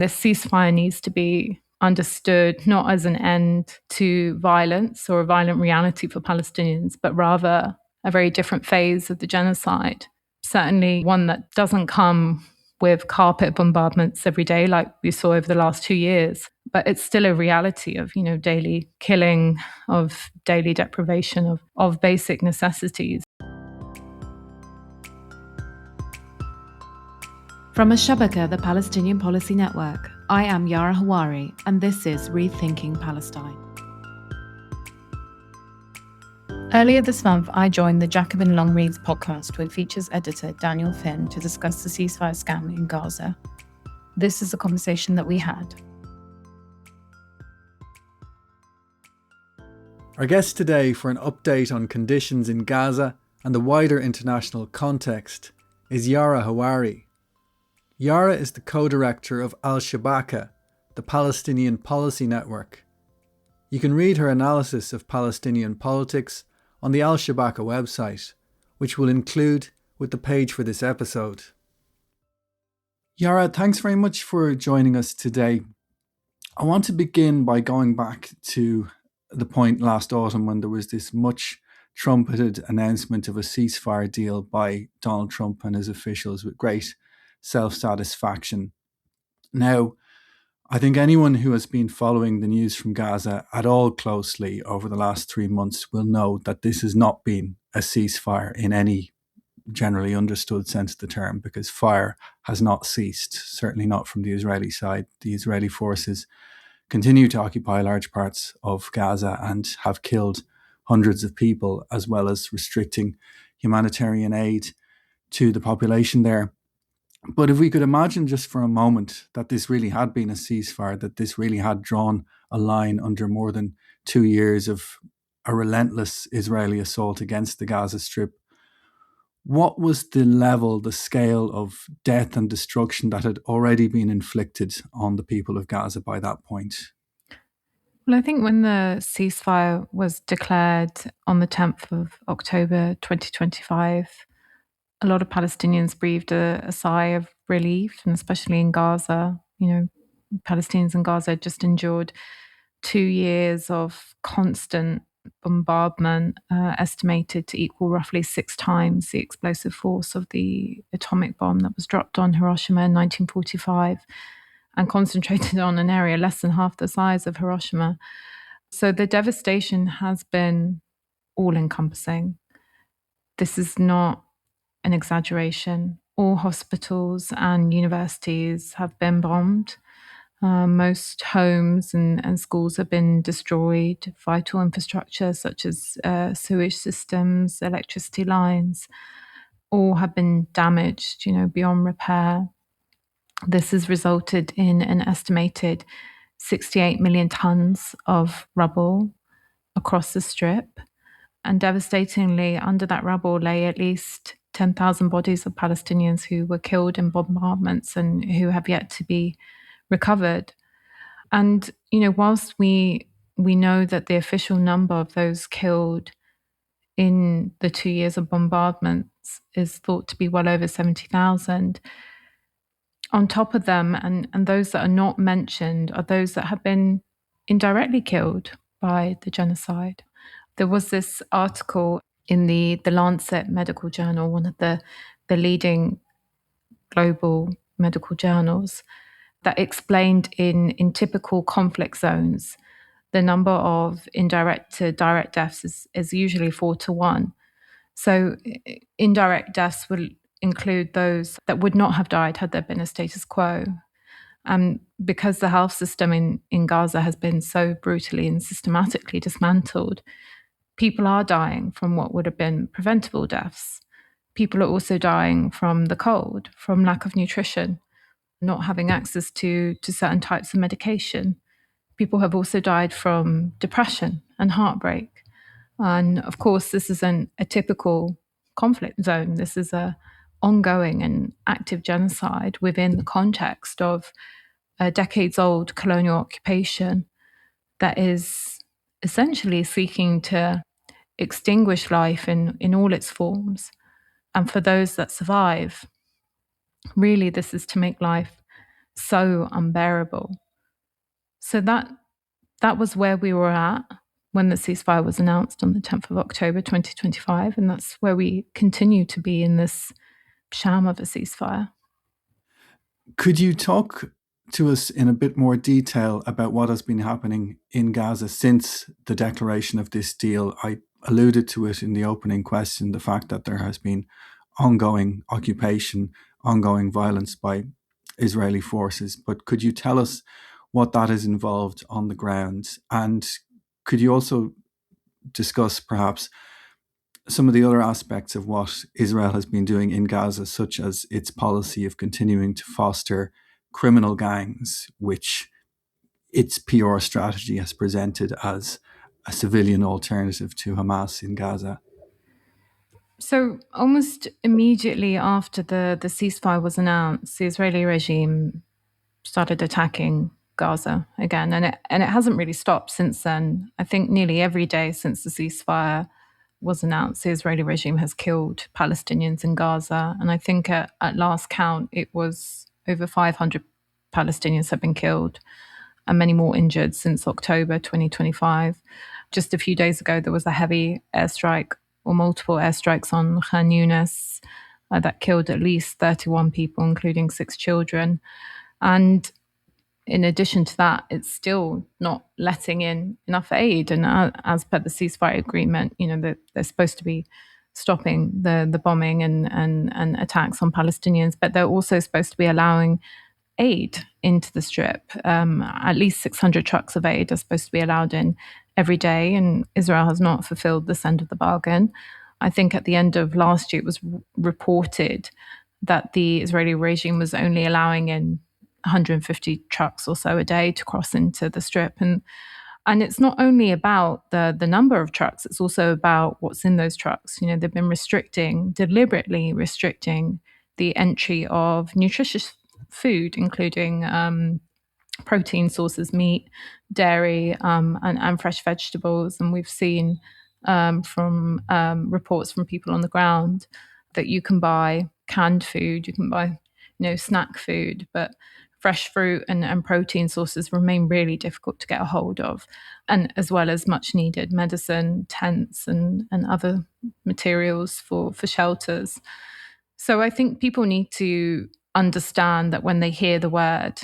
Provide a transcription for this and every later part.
This ceasefire needs to be understood not as an end to violence or a violent reality for Palestinians, but rather a very different phase of the genocide. Certainly one that doesn't come with carpet bombardments every day like we saw over the last 2 years, but it's still a reality of, daily killing, of daily deprivation of basic necessities. From Al-Shabaka, the Palestinian Policy Network, I am Yara Hawari, and this is Rethinking Palestine. Earlier this month, I joined the Jacobin Long Reads podcast with features editor Daniel Finn to discuss the ceasefire scam in Gaza. This is a conversation that we had. Our guest today for an update on conditions in Gaza and the wider international context is Yara Hawari. Yara is the co-director of Al-Shabaka, the Palestinian Policy Network. You can read her analysis of Palestinian politics on the Al-Shabaka website, which we'll include with the page for this episode. Yara, thanks very much for joining us today. I want to begin by going back to the point last autumn when there was this much trumpeted announcement of a ceasefire deal by Donald Trump and his officials with great self-satisfaction. Now, I think anyone who has been following the news from Gaza at all closely over the last 3 months will know that this has not been a ceasefire in any generally understood sense of the term, because fire has not ceased, certainly not from the Israeli side. The Israeli forces continue to occupy large parts of Gaza and have killed hundreds of people, as well as restricting humanitarian aid to the population there. But if we could imagine just for a moment that this really had been a ceasefire, that this really had drawn a line under more than 2 years of a relentless Israeli assault against the Gaza Strip, what was the level, the scale of death and destruction that had already been inflicted on the people of Gaza by that point? Well, I think when the ceasefire was declared on the 10th of October 2025, a lot of Palestinians breathed a sigh of relief, and especially in Gaza. Palestinians in Gaza just endured 2 years of constant bombardment, estimated to equal roughly 6 times the explosive force of the atomic bomb that was dropped on Hiroshima in 1945 and concentrated on an area less than half the size of Hiroshima. So the devastation has been all-encompassing. This is not an exaggeration. All hospitals and universities have been bombed. Most homes and schools have been destroyed. Vital infrastructure such as sewage systems, electricity lines, all have been damaged, beyond repair. This has resulted in an estimated 68 million tons of rubble across the strip. And devastatingly, under that rubble lay at least 10,000 bodies of Palestinians who were killed in bombardments and who have yet to be recovered. And, whilst we know that the official number of those killed in the 2 years of bombardments is thought to be well over 70,000, on top of them, and those that are not mentioned, are those that have been indirectly killed by the genocide. There was this article in the Lancet Medical Journal, one of the leading global medical journals, that explained in typical conflict zones, the number of indirect to direct deaths is usually 4 to 1. So indirect deaths will include those that would not have died had there been a status quo. And because the health system in Gaza has been so brutally and systematically dismantled, people are dying from what would have been preventable deaths. People are also dying from the cold, from lack of nutrition, not having access to certain types of medication. People have also died from depression and heartbreak. And of course, this isn't a typical conflict zone. This is a ongoing and active genocide within the context of a decades-old colonial occupation that is essentially seeking to extinguish life in all its forms. And for those that survive, really this is to make life so unbearable. So that was where we were at when the ceasefire was announced on the 10th of October 2025, and that's where we continue to be in this sham of a ceasefire. Could you talk to us in a bit more detail about what has been happening in Gaza since the declaration of this deal? I alluded to it in the opening question, the fact that there has been ongoing occupation, ongoing violence by Israeli forces. But could you tell us what that is involved on the ground? And could you also discuss perhaps some of the other aspects of what Israel has been doing in Gaza, such as its policy of continuing to foster criminal gangs, which its PR strategy has presented as a civilian alternative to Hamas in Gaza? So almost immediately after the ceasefire was announced, the Israeli regime started attacking Gaza again, and it hasn't really stopped since then. I think nearly every day since the ceasefire was announced, the Israeli regime has killed Palestinians in Gaza, and I think at last count it was over 500 Palestinians have been killed and many more injured since October 2025. Just a few days ago, there was a heavy airstrike or multiple airstrikes on Khan Yunis that killed at least 31 people, including 6 children. And in addition to that, it's still not letting in enough aid. And as per the ceasefire agreement, they're supposed to be stopping the bombing and attacks on Palestinians, but they're also supposed to be allowing aid into the strip. At least 600 trucks of aid are supposed to be allowed in every day, and Israel has not fulfilled this end of the bargain. I think at the end of last year, it was reported that the Israeli regime was only allowing in 150 trucks or so a day to cross into the strip. And it's not only about the number of trucks, it's also about what's in those trucks. They've been deliberately restricting the entry of nutritious food, including protein sources, meat, dairy, and fresh vegetables. And we've seen from reports from people on the ground that you can buy canned food, you can buy snack food, but fresh fruit and protein sources remain really difficult to get a hold of, and as well as much needed medicine, tents, and other materials for shelters. So I think people need to understand that when they hear the word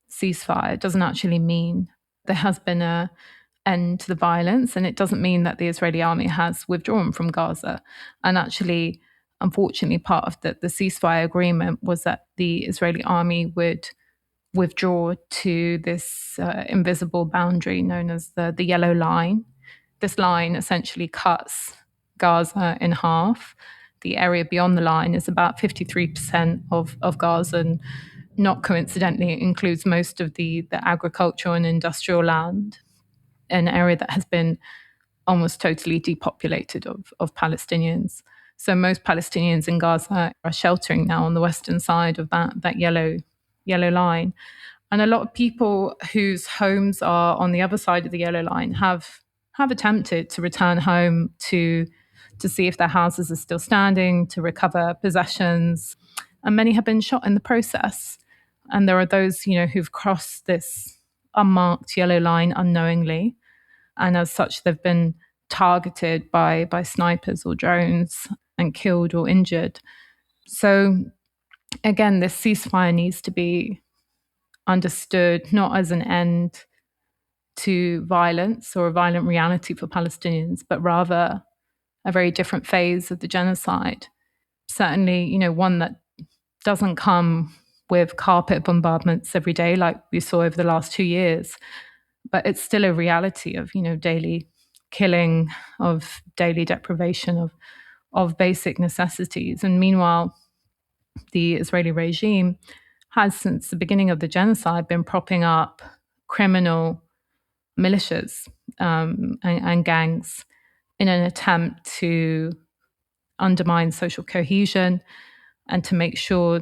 ceasefire, it doesn't actually mean there has been an end to the violence, and it doesn't mean that the Israeli army has withdrawn from Gaza. And actually, unfortunately, part of the ceasefire agreement was that the Israeli army would withdraw to this invisible boundary known as the yellow line. This line essentially cuts Gaza in half. The area beyond the line is about 53% of Gaza, and not coincidentally includes most of the agricultural and industrial land, an area that has been almost totally depopulated of Palestinians. So most Palestinians in Gaza are sheltering now on the western side of that yellow line. And a lot of people whose homes are on the other side of the yellow line have attempted to return home to see if their houses are still standing, to recover possessions. And many have been shot in the process. And there are those, who've crossed this unmarked yellow line unknowingly. And as such, they've been targeted by snipers or drones and killed or injured. So again, this ceasefire needs to be understood not as an end to violence or a violent reality for Palestinians, but rather a very different phase of the genocide. Certainly, one that doesn't come with carpet bombardments every day like we saw over the last 2 years, but it's still a reality of, daily killing, of daily deprivation of basic necessities. And meanwhile, the Israeli regime has, since the beginning of the genocide, been propping up criminal militias and gangs in an attempt to undermine social cohesion and to make sure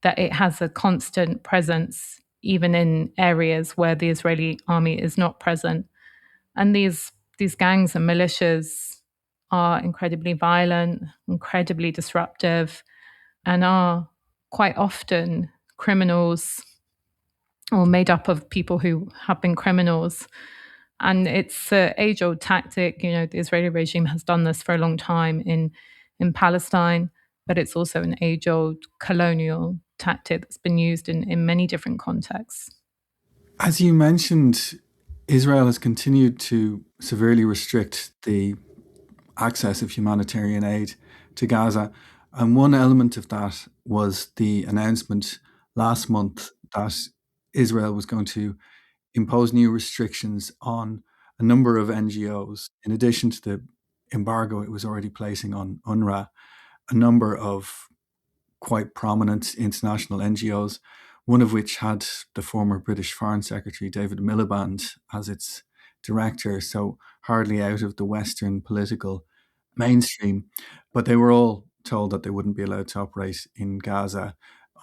that it has a constant presence even in areas where the Israeli army is not present. And these gangs and militias are incredibly violent, incredibly disruptive, and are quite often criminals or made up of people who have been criminals. And it's an age-old tactic. The Israeli regime has done this for a long time in Palestine, but it's also an age-old colonial tactic that's been used in many different contexts. As you mentioned, Israel has continued to severely restrict the access of humanitarian aid to Gaza. And one element of that was the announcement last month that Israel was going to impose new restrictions on a number of NGOs, in addition to the embargo it was already placing on UNRWA, a number of quite prominent international NGOs, one of which had the former British Foreign Secretary David Miliband as its director, so hardly out of the Western political mainstream. But they were all told that they wouldn't be allowed to operate in Gaza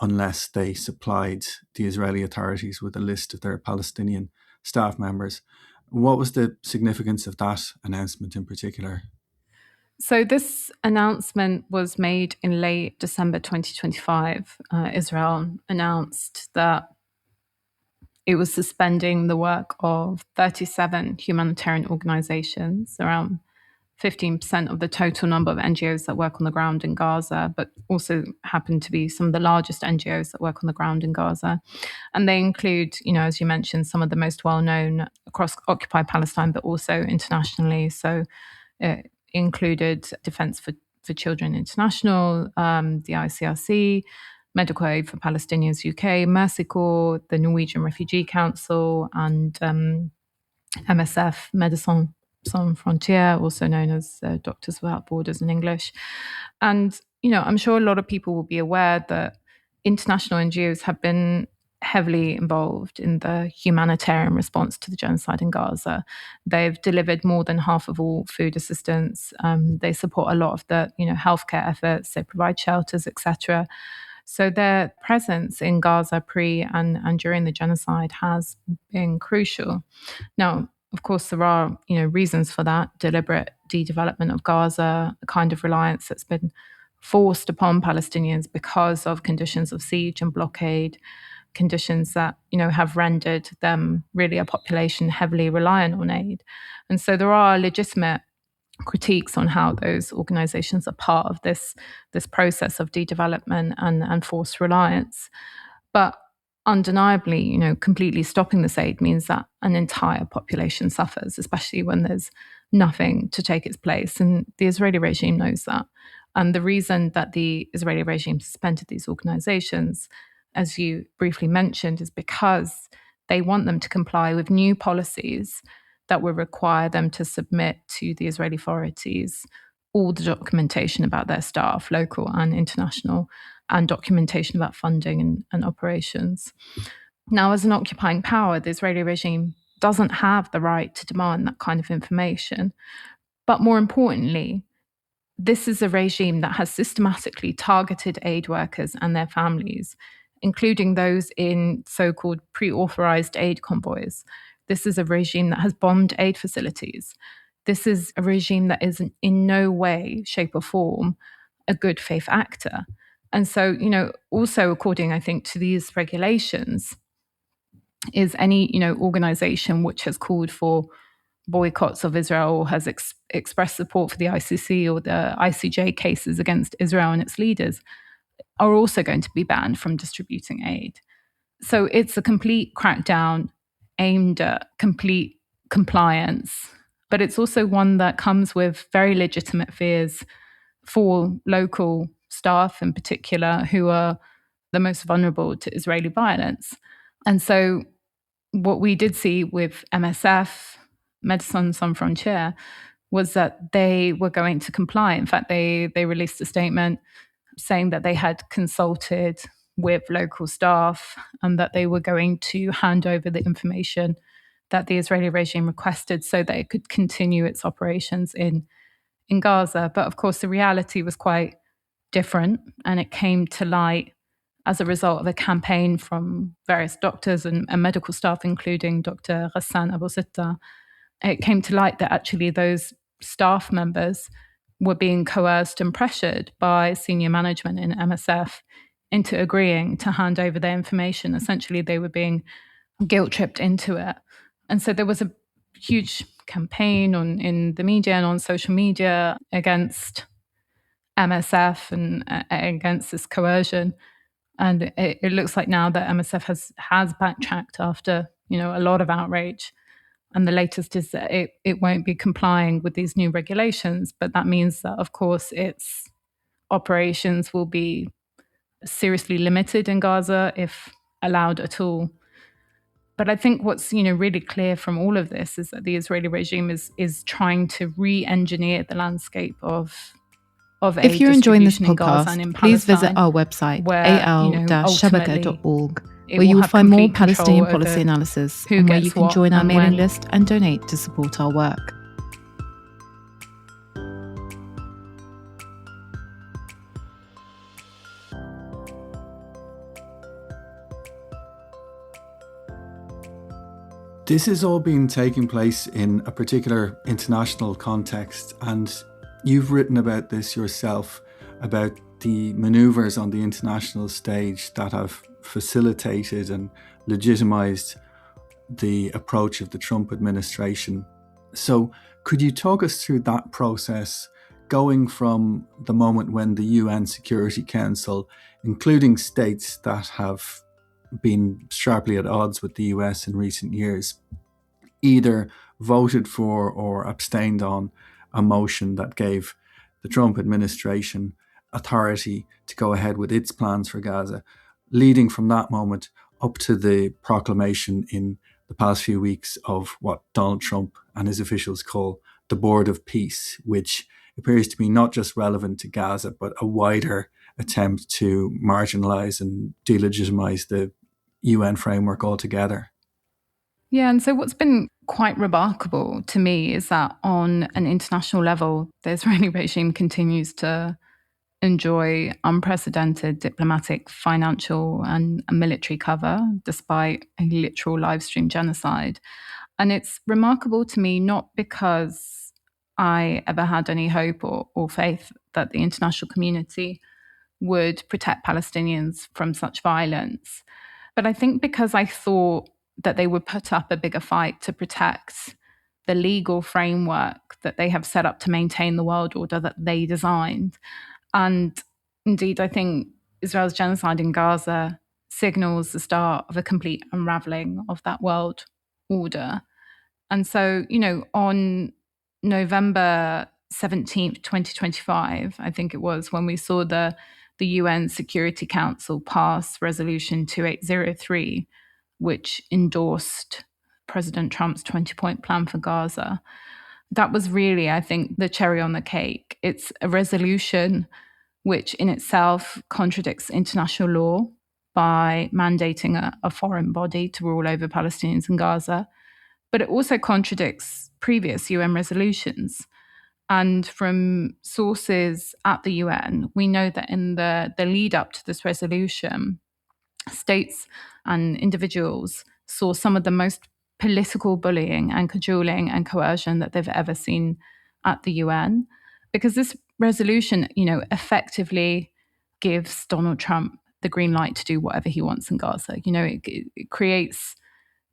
unless they supplied the Israeli authorities with a list of their Palestinian staff members. What was the significance of that announcement in particular? So this announcement was made in late December 2025. Israel announced that it was suspending the work of 37 humanitarian organizations, around 15% of the total number of NGOs that work on the ground in Gaza, but also happen to be some of the largest NGOs that work on the ground in Gaza. And they include, as you mentioned, some of the most well-known across occupied Palestine, but also internationally. So it included Defence for Children International, the ICRC, Medical Aid for Palestinians UK, Mercy Corps, the Norwegian Refugee Council, and MSF, Médecins Sans Frontières, also known as Doctors Without Borders in English. And, I'm sure a lot of people will be aware that international NGOs have been heavily involved in the humanitarian response to the genocide in Gaza. They've delivered more than half of all food assistance. They support a lot of the, healthcare efforts. They provide shelters, etc. So their presence in Gaza pre and during the genocide has been crucial. Now, of course, there are reasons for that: deliberate de-development of Gaza, the kind of reliance that's been forced upon Palestinians because of conditions of siege and blockade, conditions that have rendered them really a population heavily reliant on aid. And so there are legitimate critiques on how those organizations are part of this process of de-development and forced reliance. But undeniably, completely stopping this aid means that an entire population suffers, especially when there's nothing to take its place. And the Israeli regime knows that. And the reason that the Israeli regime suspended these organizations, as you briefly mentioned, is because they want them to comply with new policies that will require them to submit to the Israeli authorities all the documentation about their staff, local and international, and documentation about funding and operations. Now, as an occupying power, the Israeli regime doesn't have the right to demand that kind of information. But more importantly, this is a regime that has systematically targeted aid workers and their families, including those in so-called pre-authorized aid convoys. This is a regime that has bombed aid facilities. This is a regime that is in no way, shape, or form a good faith actor. And so, also according, I think, to these regulations, is any, organization which has called for boycotts of Israel or has expressed support for the ICC or the ICJ cases against Israel and its leaders are also going to be banned from distributing aid. So it's a complete crackdown aimed at complete compliance, but it's also one that comes with very legitimate fears for local staff in particular, who are the most vulnerable to Israeli violence. And so what we did see with MSF, Médecins Sans Frontières, was that they were going to comply. In fact, they released a statement saying that they had consulted with local staff and that they were going to hand over the information that the Israeli regime requested so that it could continue its operations in Gaza. But of course, the reality was quite different, and it came to light as a result of a campaign from various doctors and medical staff, including Dr. Ghassan Abu Sitta. It came to light that actually those staff members were being coerced and pressured by senior management in MSF into agreeing to hand over their information. Essentially, they were being guilt-tripped into it. And so there was a huge campaign in the media and on social media against MSF and against this coercion. And it looks like now that MSF has backtracked after, a lot of outrage. And the latest is that it won't be complying with these new regulations. But that means that, of course, its operations will be seriously limited in Gaza, if allowed at all. But I think what's really clear from all of this is that the Israeli regime is trying to re-engineer the landscape of If you're enjoying this in Gaza and in podcast, please visit Palestine, our website, where, al-shabaka.org, it where will you'll have find more complete control Palestinian over policy analysis who and where gets you can what join our and mailing when. list and donate to support our work. This has all been taking place in a particular international context, and you've written about this yourself, about the manoeuvres on the international stage that have facilitated and legitimized the approach of the Trump administration. So could you talk us through that process, going from the moment when the UN Security Council, including states that have been sharply at odds with the US in recent years, either voted for or abstained on a motion that gave the Trump administration authority to go ahead with its plans for Gaza, leading from that moment up to the proclamation in the past few weeks of what Donald Trump and his officials call the Board of Peace, which appears to be not just relevant to Gaza, but a wider attempt to marginalize and delegitimize the UN framework altogether. Yeah, and so what's been quite remarkable to me is that on an international level, the Israeli regime continues to enjoy unprecedented diplomatic, financial, and military cover, despite a literal live stream genocide. And it's remarkable to me not because I ever had any hope or faith that the international community would protect Palestinians from such violence, but I think because I thought that they would put up a bigger fight to protect the legal framework that they have set up to maintain the world order that they designed. And indeed, I think Israel's genocide in Gaza signals the start of a complete unraveling of that world order. And so, on November 17th, 2025, I think it was, when we saw the UN Security Council pass Resolution 2803, which endorsed President Trump's 20-point plan for Gaza. That was really, I think, the cherry on the cake. It's a resolution which in itself contradicts international law by mandating a foreign body to rule over Palestinians in Gaza, but it also contradicts previous UN resolutions. And from sources at the UN, we know that in the lead up to this resolution, states and individuals saw some of the most political bullying and cajoling and coercion that they've ever seen at the UN, because this resolution, effectively gives Donald Trump the green light to do whatever he wants in Gaza. It creates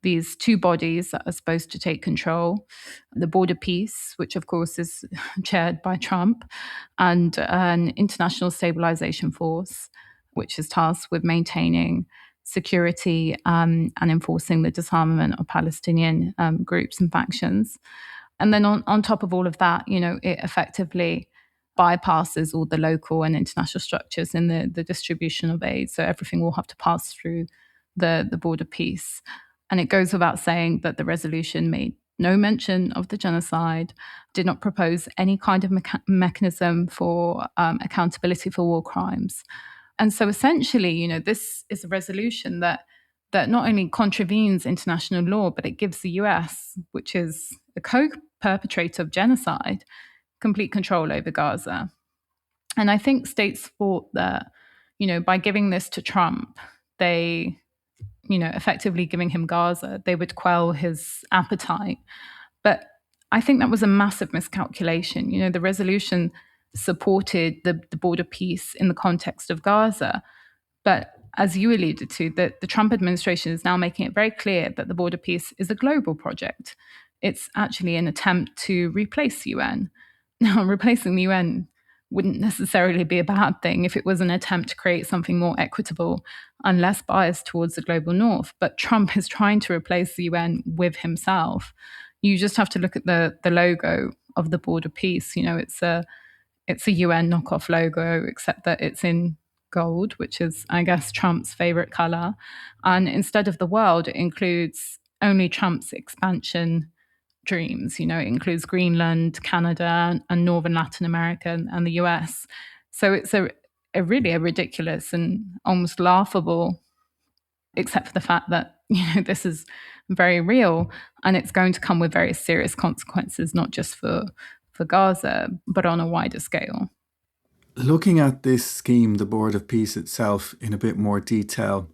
these two bodies that are supposed to take control: the Board of Peace, which of course is chaired by Trump, and an international stabilization force, which is tasked with maintaining security and enforcing the disarmament of Palestinian groups and factions. And then on top of all of that, it effectively bypasses all the local and international structures in the distribution of aid. So everything will have to pass through the Board of Peace. And it goes without saying that the resolution made no mention of the genocide, did not propose any kind of mechanism for accountability for war crimes. And so essentially, this is a resolution that not only contravenes international law, but it gives the US, which is a co-perpetrator of genocide, complete control over Gaza. And I think states thought that, by giving this to Trump, they, effectively giving him Gaza, they would quell his appetite. But I think that was a massive miscalculation. The resolution supported the Board of Peace in the context of Gaza, but as you alluded to, that the Trump administration is now making it very clear that the border peace is a global project. It's actually an attempt to replace the UN. Now, replacing the UN wouldn't necessarily be a bad thing if it was an attempt to create something more equitable and less biased towards the global north. But Trump is trying to replace the UN with himself. You just have to look at the logo of the border peace. It's a UN knockoff logo, except that it's in gold, which is, I guess, Trump's favorite color. And instead of the world, it includes only Trump's expansion dreams. It includes Greenland, Canada, and Northern Latin America and the US. So it's a really a ridiculous and almost laughable, except for the fact that this is very real and it's going to come with very serious consequences, not just for Gaza, but on a wider scale. Looking at this scheme, the Board of Peace itself, in a bit more detail,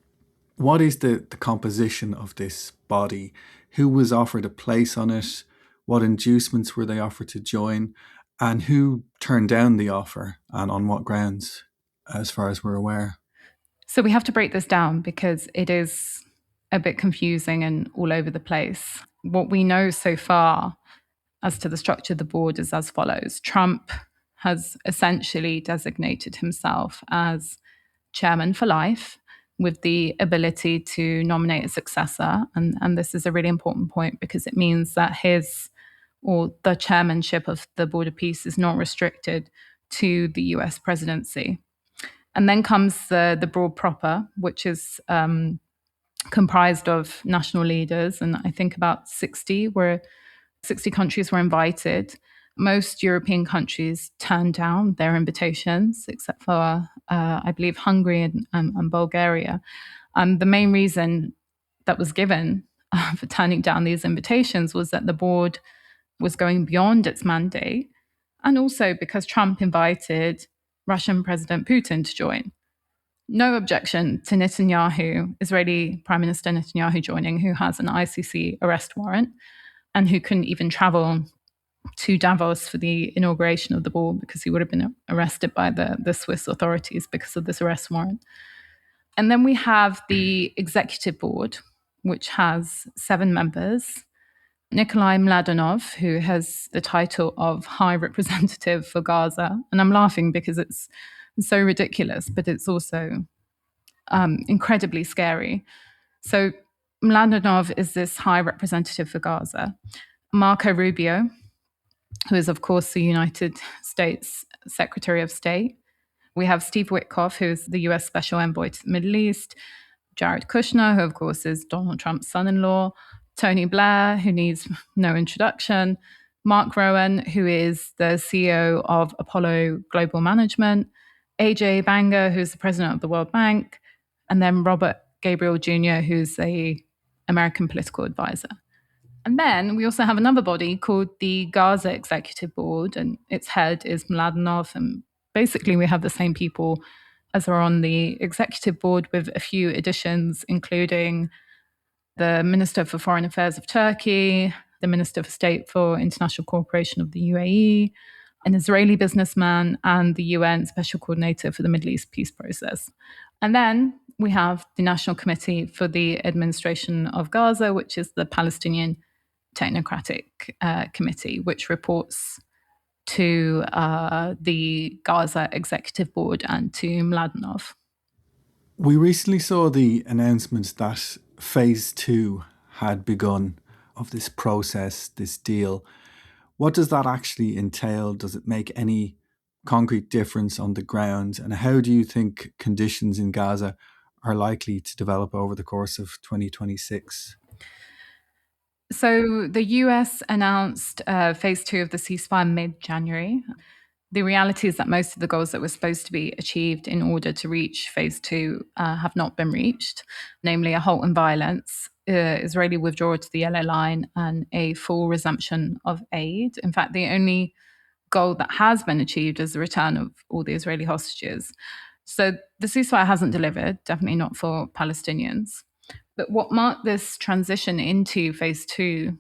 what is the composition of this body? Who was offered a place on it? What inducements were they offered to join? And who turned down the offer, and on what grounds, as far as we're aware? So we have to break this down because it is a bit confusing and all over the place. What we know so far as to the structure of the board is as follows. Trump has essentially designated himself as chairman for life, with the ability to nominate a successor. And this is a really important point because it means that his or the chairmanship of the Board of Peace is not restricted to the US presidency. And then comes the board proper, which is comprised of national leaders. And I think about 60 countries were invited. Most European countries turned down their invitations, except for, I believe, Hungary and Bulgaria. The main reason that was given for turning down these invitations was that the board was going beyond its mandate, and also because Trump invited Russian President Putin to join. No objection to Netanyahu, Israeli Prime Minister Netanyahu joining, who has an ICC arrest warrant and who couldn't even travel to Davos for the inauguration of the board because he would have been arrested by the Swiss authorities because of this arrest warrant. And then we have the executive board, which has 7 members. Nikolai Mladenov, who has the title of High Representative for Gaza. And I'm laughing because it's so ridiculous, but it's also incredibly scary. So Mladenov is this High Representative for Gaza. Marco Rubio, who is, of course, the United States Secretary of State. We have Steve Witkoff, who is the US Special Envoy to the Middle East. Jared Kushner, who, of course, is Donald Trump's son-in-law. Tony Blair, who needs no introduction. Mark Rowan, who is the CEO of Apollo Global Management. AJ Banga, who's the president of the World Bank. And then Robert Gabriel Jr., who's an American political advisor. And then we also have another body called the Gaza Executive Board, and its head is Mladenov. And basically, we have the same people as are on the executive board, with a few additions, including the Minister for Foreign Affairs of Turkey, the Minister for State for International Cooperation of the UAE, an Israeli businessman, and the UN Special Coordinator for the Middle East Peace Process. And then we have the National Committee for the Administration of Gaza, which is the Palestinian Technocratic Committee, which reports to the Gaza Executive Board and to Mladenov. We recently saw the announcement that phase 2 had begun of this process, this deal. What does that actually entail? Does it make any concrete difference on the ground? And how do you think conditions in Gaza are likely to develop over the course of 2026? So the US announced phase 2 of the ceasefire mid-January. The reality is that most of the goals that were supposed to be achieved in order to reach phase 2 have not been reached, namely a halt in violence, Israeli withdrawal to the yellow line, and a full resumption of aid. In fact, the only goal that has been achieved is the return of all the Israeli hostages. So the ceasefire hasn't delivered, definitely not for Palestinians. But what marked this transition into phase 2,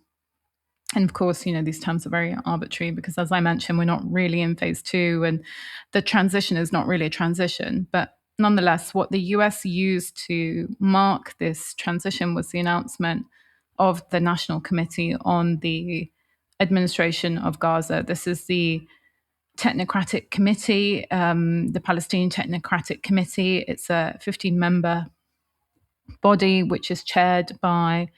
and of course, these terms are very arbitrary because, as I mentioned, we're not really in phase 2 and the transition is not really a transition. But nonetheless, what the US used to mark this transition was the announcement of the National Committee on the Administration of Gaza. This is the Technocratic Committee, the Palestinian Technocratic Committee. It's a 15-member body which is chaired by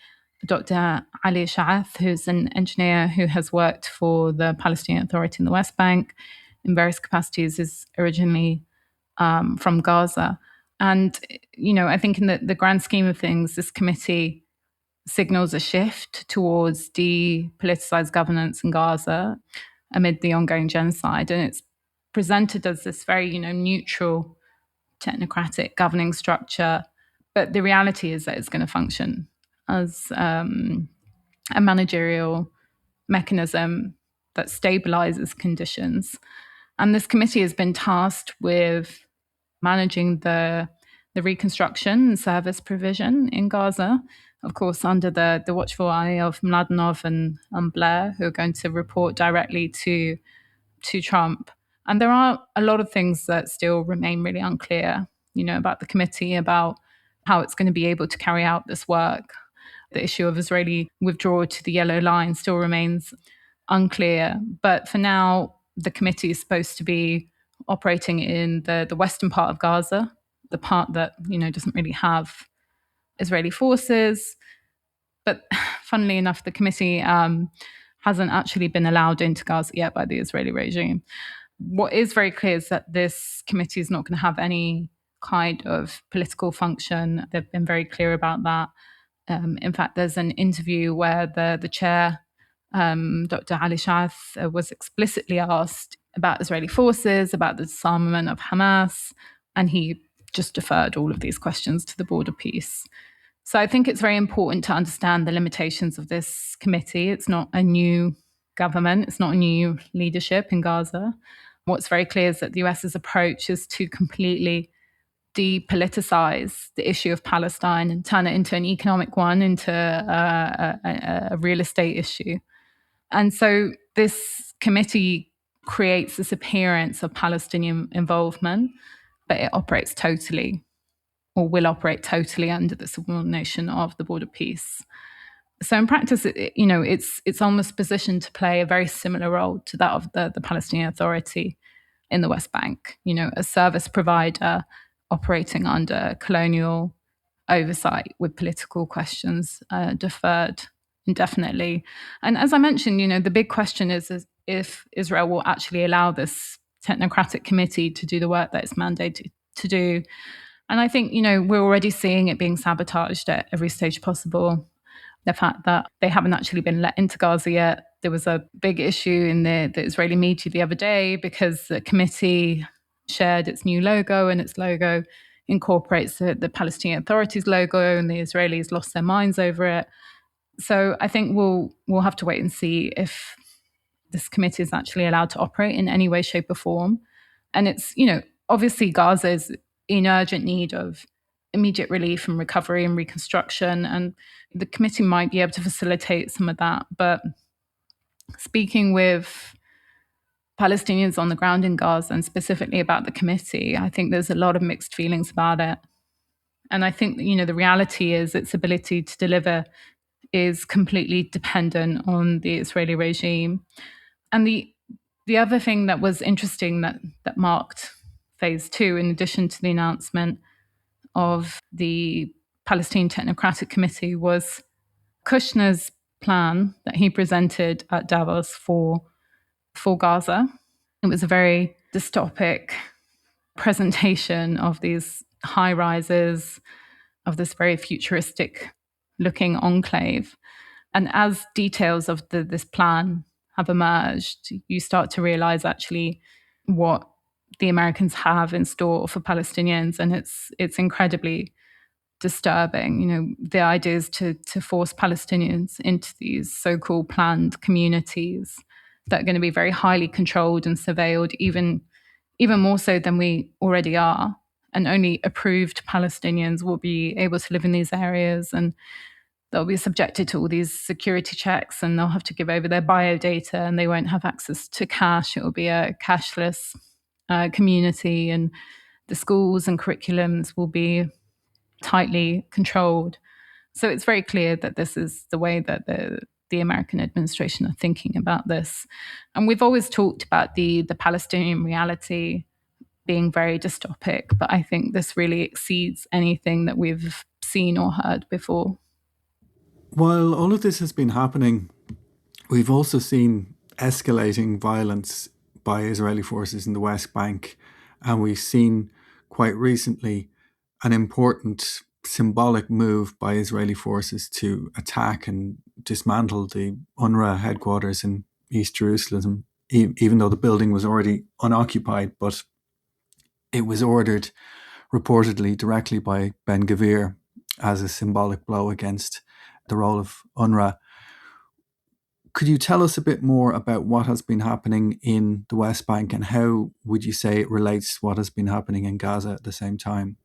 Dr. Ali Sha'ath, who's an engineer who has worked for the Palestinian Authority in the West Bank in various capacities, is originally from Gaza. And, I think in the grand scheme of things, this committee signals a shift towards depoliticized governance in Gaza amid the ongoing genocide. And it's presented as this very, neutral, technocratic governing structure. But the reality is that it's going to function as a managerial mechanism that stabilizes conditions. And this committee has been tasked with managing the reconstruction and service provision in Gaza, of course, under the watchful eye of Mladenov and Blair, who are going to report directly to Trump. And there are a lot of things that still remain really unclear, about the committee, about how it's going to be able to carry out this work. The issue of Israeli withdrawal to the yellow line still remains unclear. But for now, the committee is supposed to be operating in the western part of Gaza, the part that, doesn't really have Israeli forces. But funnily enough, the committee hasn't actually been allowed into Gaza yet by the Israeli regime. What is very clear is that this committee is not going to have any kind of political function. They've been very clear about that. In fact, there's an interview where the chair, Dr. Ali Sha'ath, was explicitly asked about Israeli forces, about the disarmament of Hamas, and he just deferred all of these questions to the Board of Peace. So I think it's very important to understand the limitations of this committee. It's not a new government. It's not a new leadership in Gaza. What's very clear is that the US's approach is to completely depoliticize the issue of Palestine and turn it into an economic one, into a real estate issue. And so this committee creates this appearance of Palestinian involvement, but it operates totally, or will operate totally, under the subordination of the Board of Peace. So in practice, it's almost positioned to play a very similar role to that of the Palestinian Authority in the West Bank, a service provider operating under colonial oversight with political questions deferred indefinitely. And as I mentioned, the big question is if Israel will actually allow this technocratic committee to do the work that it's mandated to do. And I think, we're already seeing it being sabotaged at every stage possible. The fact that they haven't actually been let into Gaza yet. There was a big issue in the Israeli media the other day because the committee shared its new logo, and its logo incorporates the Palestinian Authority's logo, and the Israelis lost their minds over it. So I think we'll have to wait and see if this committee is actually allowed to operate in any way, shape, or form. And it's, obviously Gaza is in urgent need of immediate relief and recovery and reconstruction, and the committee might be able to facilitate some of that. But speaking with Palestinians on the ground in Gaza, and specifically about the committee, I think there's a lot of mixed feelings about it. And I think, the reality is its ability to deliver is completely dependent on the Israeli regime. And the other thing that was interesting that marked phase two, in addition to the announcement of the Palestinian Technocratic Committee, was Kushner's plan that he presented at Davos for Gaza. It was a very dystopic presentation of these high rises, of this very futuristic looking enclave. And as details of this plan have emerged, you start to realize actually what the Americans have in store for Palestinians. And it's incredibly disturbing. The idea is to force Palestinians into these so-called planned communities that are going to be very highly controlled and surveilled, even more so than we already are. And only approved Palestinians will be able to live in these areas, and they'll be subjected to all these security checks, and they'll have to give over their biodata, and they won't have access to cash. It will be a cashless community, and The schools and curriculums will be tightly controlled. So it's very clear that this is the way that the American administration are thinking about this. And we've always talked about the Palestinian reality being very dystopic, but I think this really exceeds anything that we've seen or heard before. While all of this has been happening, we've also seen escalating violence by Israeli forces in the West Bank, and we've seen quite recently an important symbolic move by Israeli forces to attack and dismantle the UNRWA headquarters in East Jerusalem, even though the building was already unoccupied, but it was ordered reportedly directly by Ben-Gvir as a symbolic blow against the role of UNRWA. Could you tell us a bit more about what has been happening in the West Bank, and how would you say it relates to what has been happening in Gaza at the same time?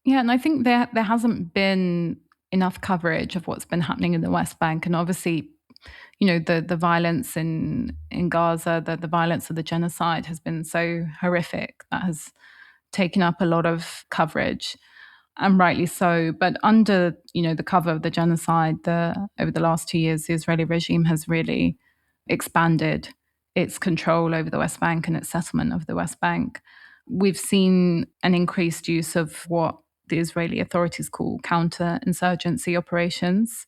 Yeah, and I think there hasn't been enough coverage of what's been happening in the West Bank. And obviously, the violence in Gaza, the violence of the genocide has been so horrific that has taken up a lot of coverage, and rightly so. But under, the cover of the genocide, over the last 2 years, the Israeli regime has really expanded its control over the West Bank and its settlement of the West Bank. We've seen an increased use of what the Israeli authorities call counterinsurgency operations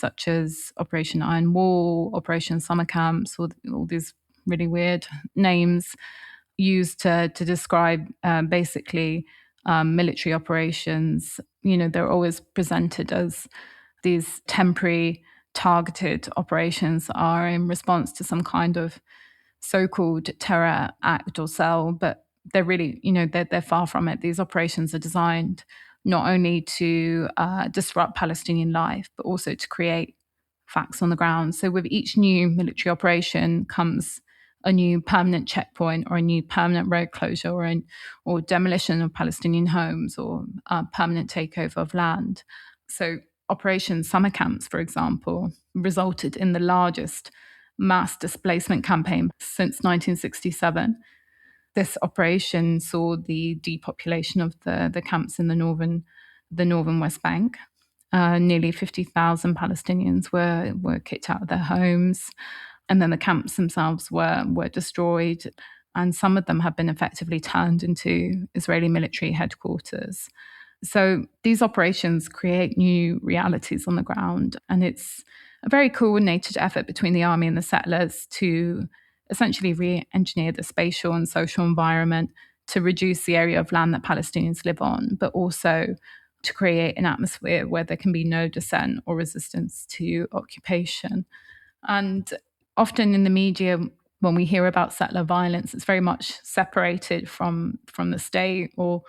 such as Operation Iron Wall, Operation Summer Camps, all these really weird names used to describe basically military operations. They're always presented as these temporary targeted operations are in response to some kind of so-called terror act or cell, but they're really, they're far from it. These operations are designed not only to disrupt Palestinian life, but also to create facts on the ground. So with each new military operation comes a new permanent checkpoint or a new permanent road closure or demolition of Palestinian homes or permanent takeover of land. So Operation Summer Camps, for example, resulted in the largest mass displacement campaign since 1967. This operation saw the depopulation of the camps in the northern West Bank. Nearly 50,000 Palestinians were kicked out of their homes, and then the camps themselves were destroyed, and some of them have been effectively turned into Israeli military headquarters. So these operations create new realities on the ground, and it's a very coordinated effort between the army and the settlers to essentially re-engineer the spatial and social environment to reduce the area of land that Palestinians live on, but also to create an atmosphere where there can be no dissent or resistance to occupation. And often in the media, when we hear about settler violence, it's very much separated from the state or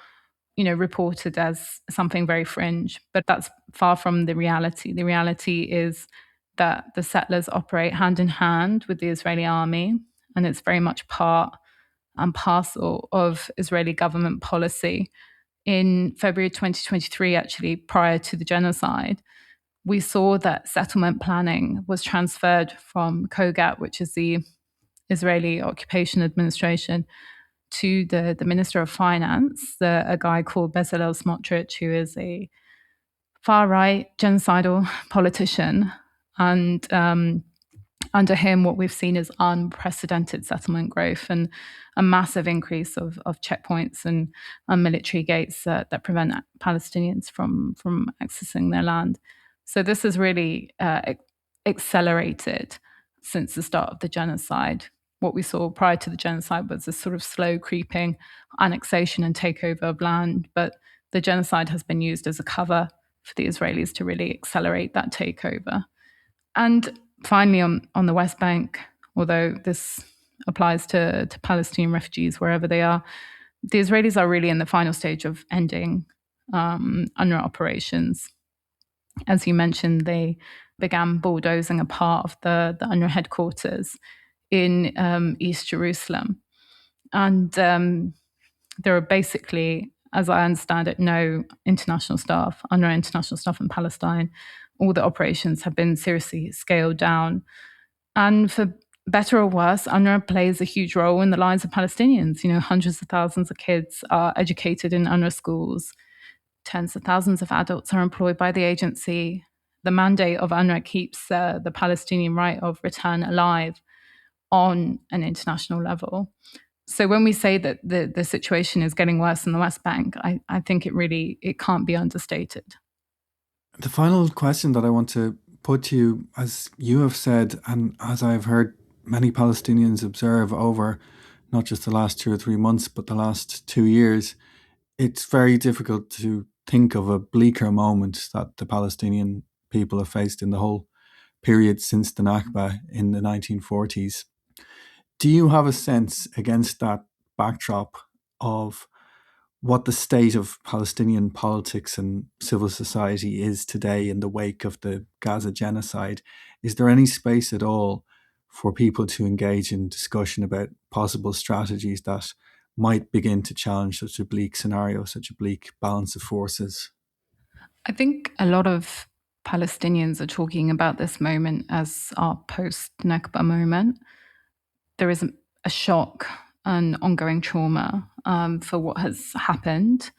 reported as something very fringe, but that's far from the reality. The reality is that the settlers operate hand in hand with the Israeli army, and it's very much part and parcel of Israeli government policy. In February 2023, actually, prior to the genocide, we saw that settlement planning was transferred from COGAT, which is the Israeli Occupation Administration, to the Minister of Finance, a guy called Bezalel Smotrich, who is a far-right genocidal politician. And under him, what we've seen is unprecedented settlement growth and a massive increase of checkpoints and military gates that prevent Palestinians from accessing their land. So this has really accelerated since the start of the genocide. What we saw prior to the genocide was this sort of slow creeping annexation and takeover of land, but the genocide has been used as a cover for the Israelis to really accelerate that takeover. And finally, on the West Bank, although this applies to Palestinian refugees wherever they are, the Israelis are really in the final stage of ending UNRWA operations. As you mentioned, they began bulldozing a part of the UNRWA headquarters in East Jerusalem. And there are basically, as I understand it, no international staff, UNRWA international staff in Palestine. All the operations have been seriously scaled down. And for better or worse, UNRWA plays a huge role in the lives of Palestinians. Hundreds of thousands of kids are educated in UNRWA schools. Tens of thousands of adults are employed by the agency. The mandate of UNRWA keeps the Palestinian right of return alive on an international level. So when we say that the situation is getting worse in the West Bank, I think it can't be understated. The final question that I want to put to you, as you have said, and as I've heard many Palestinians observe over not just the last 2 or 3 months, but the last 2 years, it's very difficult to think of a bleaker moment that the Palestinian people have faced in the whole period since the Nakba in the 1940s. Do you have a sense against that backdrop of what the state of Palestinian politics and civil society is today in the wake of the Gaza genocide? Is there any space at all for people to engage in discussion about possible strategies that might begin to challenge such a bleak scenario, such a bleak balance of forces? I think a lot of Palestinians are talking about this moment as our post-Nakba moment. There is a shock and ongoing trauma for what has happened.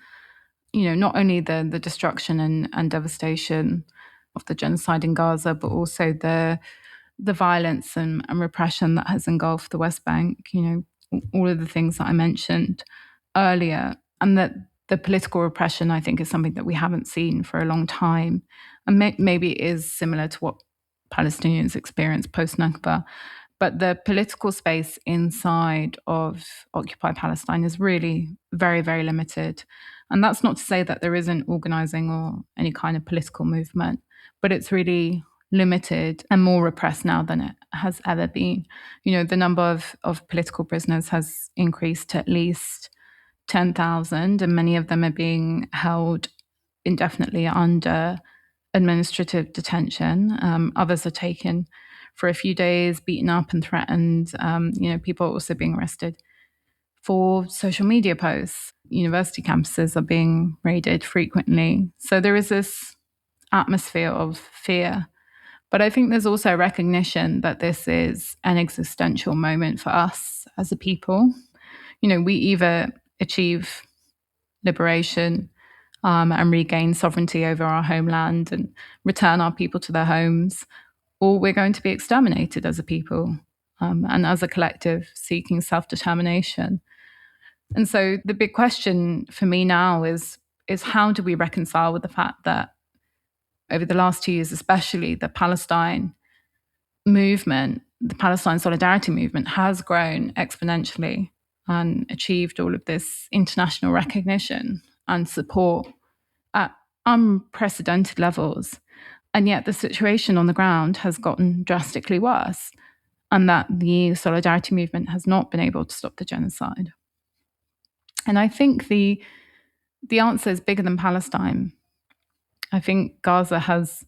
Not only the destruction and devastation of the genocide in Gaza, but also the violence and repression that has engulfed the West Bank. All of the things that I mentioned earlier, and that the political repression, I think, is something that we haven't seen for a long time, and maybe it is similar to what Palestinians experienced post-Nakba. But the political space inside of occupied Palestine is really very, very limited. And that's not to say that there isn't organizing or any kind of political movement, but it's really limited and more repressed now than it has ever been. The number of political prisoners has increased to at least 10,000, and many of them are being held indefinitely under administrative detention. Others are taken for a few days, beaten up and threatened. People are also being arrested for social media posts. University campuses are being raided frequently. So there is this atmosphere of fear. But I think there's also a recognition that this is an existential moment for us as a people. We either achieve liberation and regain sovereignty over our homeland and return our people to their homes, or we're going to be exterminated as a people and as a collective seeking self-determination. And so the big question for me now is how do we reconcile with the fact that over the last 2 years, especially the Palestine movement, the Palestine solidarity movement has grown exponentially and achieved all of this international recognition and support at unprecedented levels. And yet the situation on the ground has gotten drastically worse, and that the solidarity movement has not been able to stop the genocide. And I think the answer is bigger than Palestine. I think Gaza has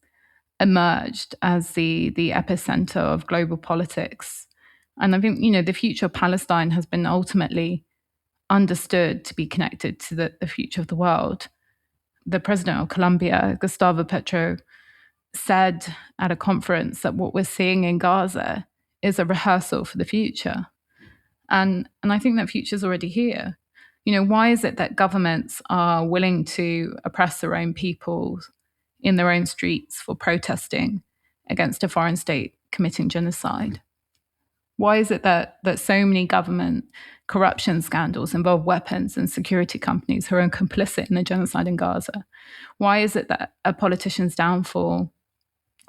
emerged as the epicenter of global politics. And I think, the future of Palestine has been ultimately understood to be connected to the future of the world. The president of Colombia, Gustavo Petro, said at a conference that what we're seeing in Gaza is a rehearsal for the future. And I think that future is already here. Why is it that governments are willing to oppress their own people in their own streets for protesting against a foreign state committing genocide? Why is it that so many government corruption scandals involve weapons and security companies who are complicit in the genocide in Gaza? Why is it that a politician's downfall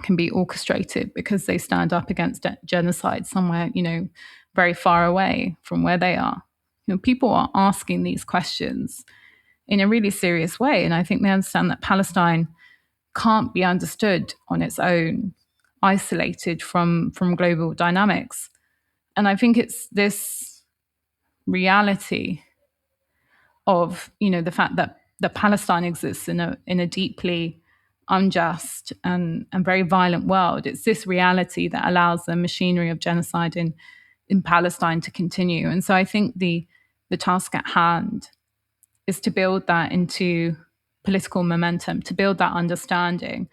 can be orchestrated because they stand up against genocide somewhere, very far away from where they are? People are asking these questions in a really serious way. And I think they understand that Palestine can't be understood on its own, isolated from global dynamics. And I think it's this reality of, the fact that Palestine exists in a deeply unjust and very violent world. It's this reality that allows the machinery of genocide in Palestine to continue. And so I think the task at hand is to build that into political momentum, to build that understanding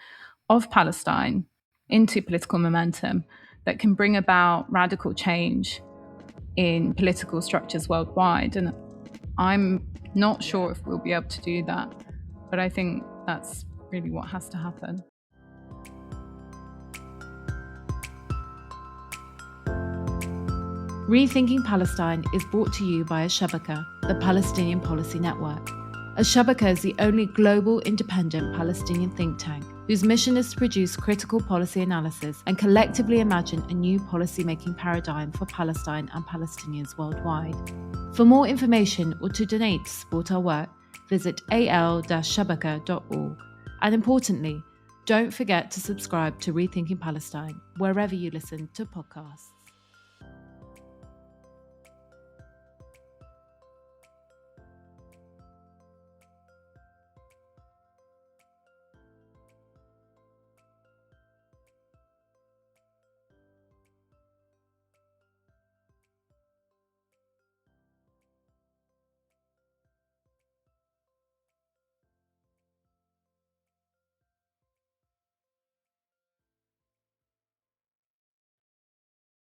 of Palestine into political momentum, that can bring about radical change in political structures worldwide. And I'm not sure if we'll be able to do that, but I think that's really what has to happen. Rethinking Palestine is brought to you by Al-Shabaka, the Palestinian Policy Network. Al-Shabaka is the only global independent Palestinian think tank whose mission is to produce critical policy analysis and collectively imagine a new policy-making paradigm for Palestine and Palestinians worldwide. For more information or to donate to support our work, visit al-shabaka.org. And importantly, don't forget to subscribe to Rethinking Palestine wherever you listen to podcasts.